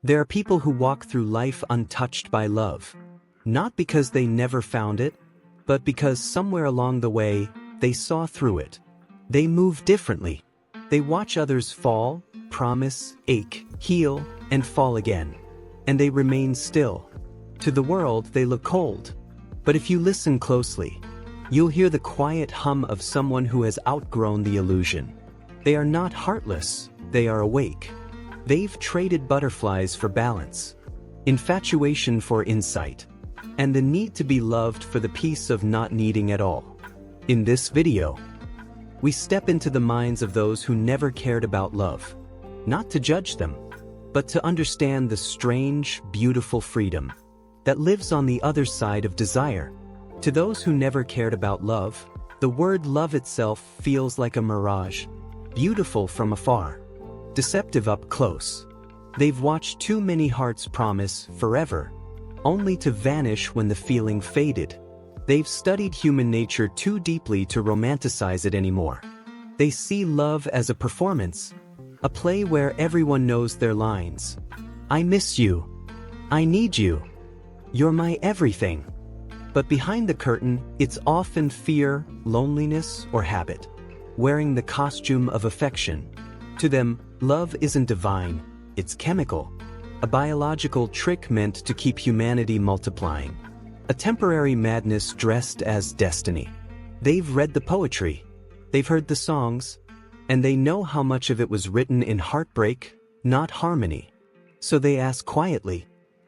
There are people who walk through life untouched by love. Not because they never found it, but because somewhere along the way, they saw through it. They move differently. They watch others fall, promise, ache, heal, and fall again. And they remain still. To the world, they look cold. But if you listen closely, you'll hear the quiet hum of someone who has outgrown the illusion. They are not heartless, they are awake. They've traded butterflies for balance, infatuation for insight, and the need to be loved for the peace of not needing at all. In this video, we step into the minds of those who never cared about love, not to judge them, but to understand the strange, beautiful freedom that lives on the other side of desire. To those who never cared about love, the word love itself feels like a mirage, beautiful from afar, deceptive up close. They've watched too many hearts promise forever, only to vanish when the feeling faded. They've studied human nature too deeply to romanticize it anymore. They see love as a performance, a play where everyone knows their lines. I miss you. I need you. You're my everything. But behind the curtain, it's often fear, loneliness, or habit, wearing the costume of affection. To them, love isn't divine, it's chemical, a biological trick meant to keep humanity multiplying, a temporary madness dressed as destiny. They've read the poetry, they've heard the songs, and they know how much of it was written in heartbreak, not harmony. So they ask quietly,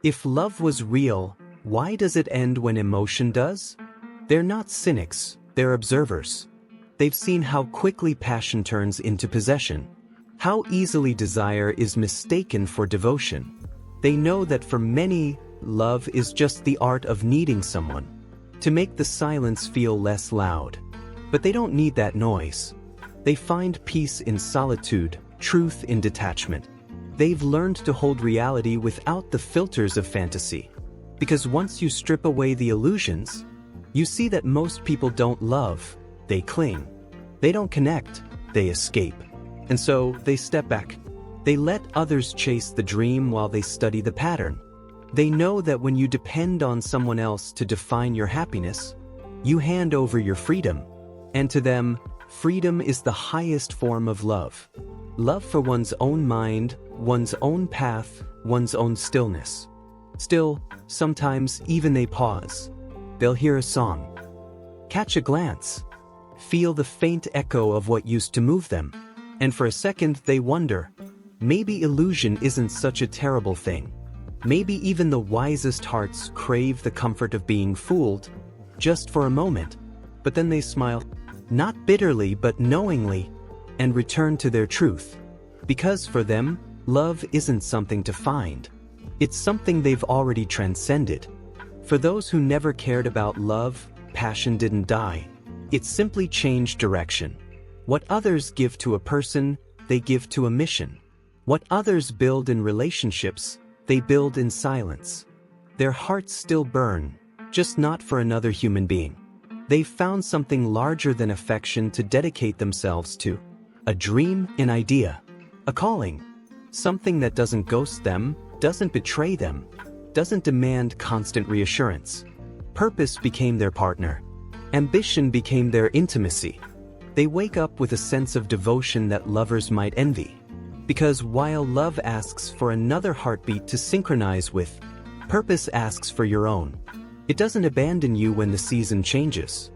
if love was real, why does it end when emotion does? They're not cynics, they're observers. They've seen how quickly passion turns into possession, how easily desire is mistaken for devotion. They know that for many, love is just the art of needing someone, to make the silence feel less loud. But they don't need that noise. They find peace in solitude, truth in detachment. They've learned to hold reality without the filters of fantasy. Because once you strip away the illusions, you see that most people don't love, they cling. They don't connect, they escape. And so, they step back. They let others chase the dream while they study the pattern. They know that when you depend on someone else to define your happiness, you hand over your freedom. And to them, freedom is the highest form of love. Love for one's own mind, one's own path, one's own stillness. Still, sometimes even they pause. They'll hear a song, catch a glance, feel the faint echo of what used to move them. And for a second they wonder, maybe illusion isn't such a terrible thing. Maybe even the wisest hearts crave the comfort of being fooled, just for a moment. But then they smile, not bitterly but knowingly, and return to their truth. Because for them, love isn't something to find. It's something they've already transcended. For those who never cared about love, passion didn't die. It simply changed direction. What others give to a person, they give to a mission. What others build in relationships, they build in silence. Their hearts still burn, just not for another human being. They've found something larger than affection to dedicate themselves to. A dream, an idea, a calling. Something that doesn't ghost them, doesn't betray them, doesn't demand constant reassurance. Purpose became their partner. Ambition became their intimacy. They wake up with a sense of devotion that lovers might envy. Because while love asks for another heartbeat to synchronize with, purpose asks for your own. It doesn't abandon you when the season changes.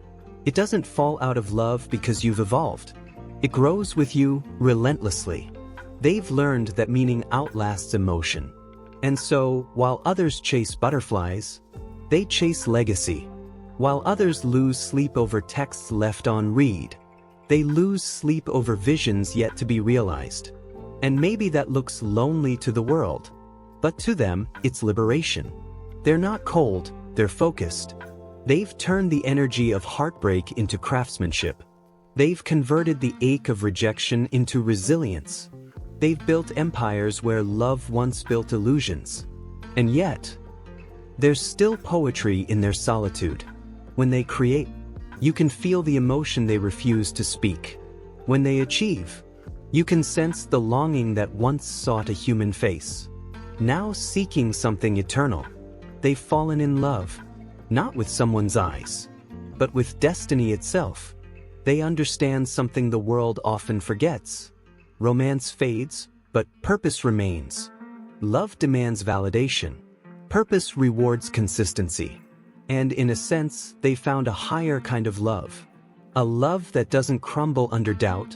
It doesn't fall out of love because you've evolved. It grows with you relentlessly. They've learned that meaning outlasts emotion. And so, while others chase butterflies, they chase legacy. While others lose sleep over texts left unread, they lose sleep over visions yet to be realized. And maybe that looks lonely to the world, but to them, it's liberation. They're not cold, they're focused. They've turned the energy of heartbreak into craftsmanship. They've converted the ache of rejection into resilience. They've built empires where love once built illusions. And yet, there's still poetry in their solitude. When they create, you can feel the emotion they refuse to speak. When they achieve, you can sense the longing that once sought a human face. now seeking something eternal. They've fallen in love, not with someone's eyes, but with destiny itself. They understand something the world often forgets. Romance fades, but purpose remains. Love demands validation. Purpose rewards consistency. And in a sense, they found a higher kind of love. A love that doesn't crumble under doubt,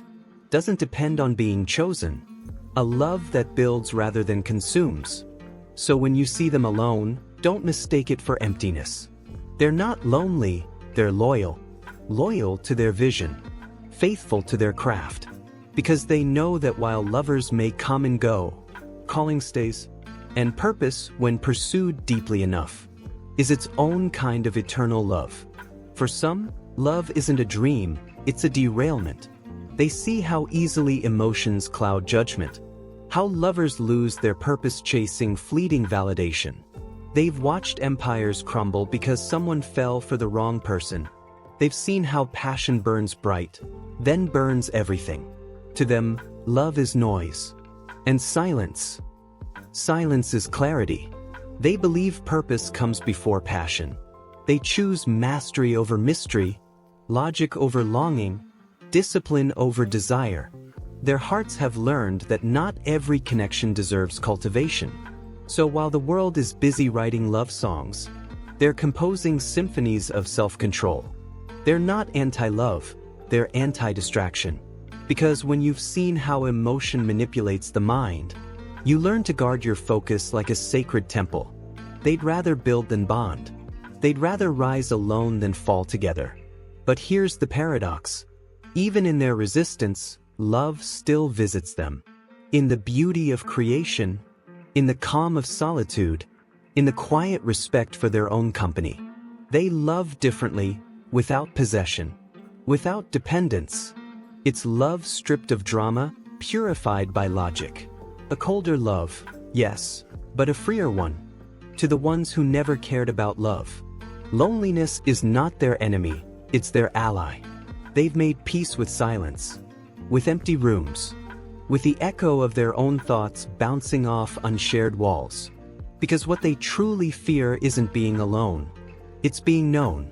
doesn't depend on being chosen. A love that builds rather than consumes. So when you see them alone, don't mistake it for emptiness. They're not lonely, they're loyal. Loyal to their vision. Faithful to their craft. Because they know that while lovers may come and go, calling stays. And purpose, when pursued deeply enough, is its own kind of eternal love. For some, love isn't a dream, it's a derailment. They see how easily emotions cloud judgment. How lovers lose their purpose chasing fleeting validation. They've watched empires crumble because someone fell for the wrong person. They've seen how passion burns bright, then burns everything. To them, love is noise. And silence. Silence is clarity. They believe purpose comes before passion. They choose mastery over mystery, logic over longing, discipline over desire. Their hearts have learned that not every connection deserves cultivation. So while the world is busy writing love songs, they're composing symphonies of self-control. They're not anti-love, they're anti-distraction. Because when you've seen how emotion manipulates the mind, you learn to guard your focus like a sacred temple. They'd rather build than bond. They'd rather rise alone than fall together. But here's the paradox. Even in their resistance, love still visits them. In the beauty of creation, in the calm of solitude, in the quiet respect for their own company. They love differently, without possession, without dependence. It's love stripped of drama, purified by logic. A colder love, yes, but a freer one. To the ones who never cared about love. Loneliness is not their enemy, it's their ally. They've made peace with silence, with empty rooms, with the echo of their own thoughts bouncing off unshared walls. Because what they truly fear isn't being alone, it's being known.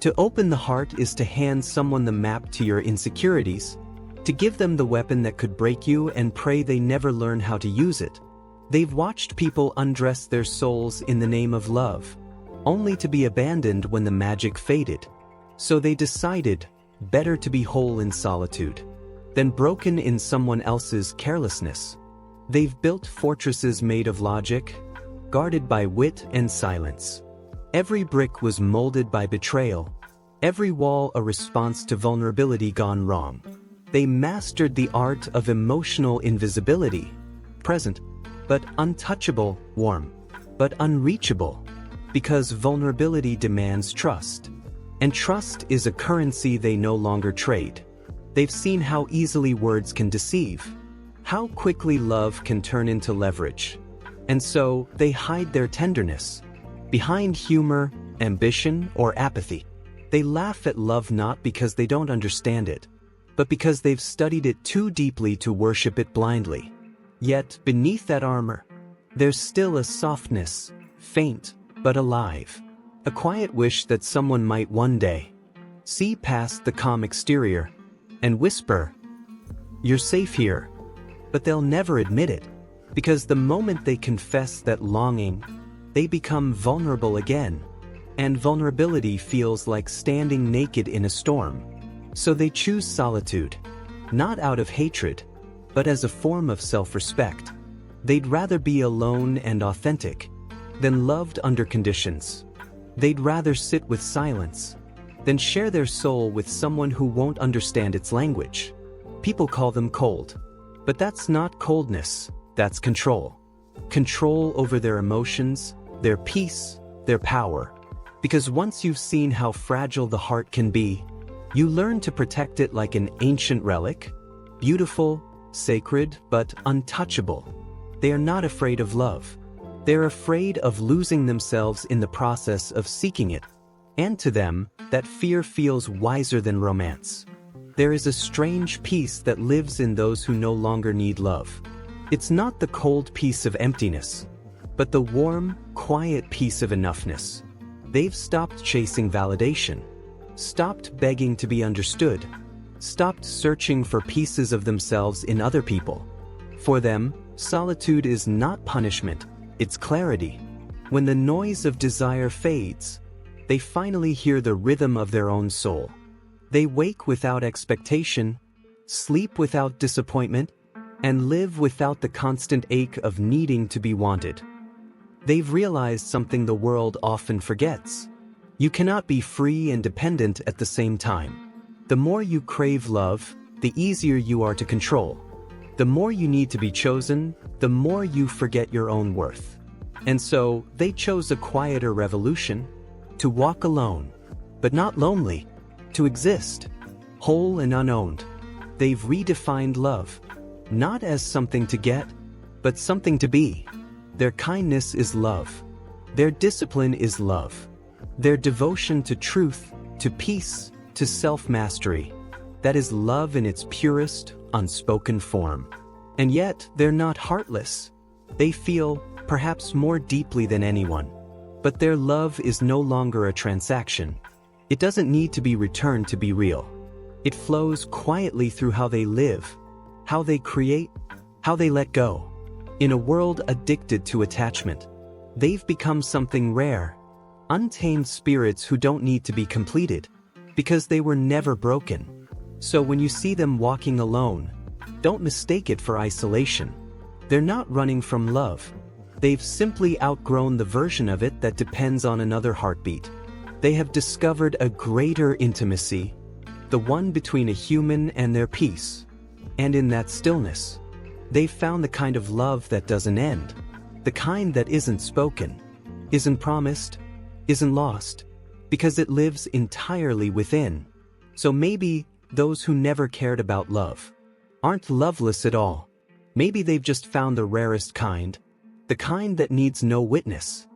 To open the heart is to hand someone the map to your insecurities, to give them the weapon that could break you and pray they never learn how to use it. They've watched people undress their souls in the name of love, only to be abandoned when the magic faded. So they decided, better to be whole in solitude than broken in someone else's carelessness. They've built fortresses made of logic, guarded by wit and silence. Every brick was molded by betrayal, every wall a response to vulnerability gone wrong. They mastered the art of emotional invisibility, present, but untouchable, warm, but unreachable, because vulnerability demands trust. And trust is a currency they no longer trade. They've seen how easily words can deceive, how quickly love can turn into leverage. And so, they hide their tenderness behind humor, ambition, or apathy. They laugh at love not because they don't understand it, but because they've studied it too deeply to worship it blindly. Yet, beneath that armor, there's still a softness, faint, but alive. A quiet wish that someone might one day see past the calm exterior and whisper, "You're safe here." But they'll never admit it, because the moment they confess that longing, they become vulnerable again. And vulnerability feels like standing naked in a storm. So they choose solitude, not out of hatred, but as a form of self-respect. They'd rather be alone and authentic than loved under conditions. They'd rather sit with silence than share their soul with someone who won't understand its language. People call them cold, but that's not coldness, that's control. Control over their emotions, their peace, their power. Because once you've seen how fragile the heart can be, you learn to protect it like an ancient relic, beautiful, sacred, but untouchable. They are not afraid of love. They're afraid of losing themselves in the process of seeking it. And to them, that fear feels wiser than romance. There is a strange peace that lives in those who no longer need love. It's not the cold peace of emptiness. but the warm, quiet peace of enoughness. They've stopped chasing validation, stopped begging to be understood, stopped searching for pieces of themselves in other people. For them, solitude is not punishment, it's clarity. When the noise of desire fades, they finally hear the rhythm of their own soul. They wake without expectation, sleep without disappointment, and live without the constant ache of needing to be wanted. They've realized something the world often forgets. You cannot be free and dependent at the same time. The more you crave love, the easier you are to control. The more you need to be chosen, the more you forget your own worth. And so, they chose a quieter revolution, to walk alone, but not lonely, to exist, whole and unowned. They've redefined love, not as something to get, but something to be. Their kindness is love. Their discipline is love. Their devotion to truth, to peace, to self-mastery. That is love in its purest, unspoken form. And yet, they're not heartless. They feel, perhaps more deeply than anyone. But their love is no longer a transaction. It doesn't need to be returned to be real. It flows quietly through how they live, how they create, how they let go. In a world addicted to attachment, they've become something rare, untamed spirits who don't need to be completed, because they were never broken. So when you see them walking alone, don't mistake it for isolation. They're not running from love. They've simply outgrown the version of it that depends on another heartbeat. They have discovered a greater intimacy, the one between a human and their peace. And in that stillness, they've found the kind of love that doesn't end, the kind that isn't spoken, isn't promised, isn't lost, because it lives entirely within. So maybe those who never cared about love aren't loveless at all. Maybe they've just found the rarest kind, the kind that needs no witness,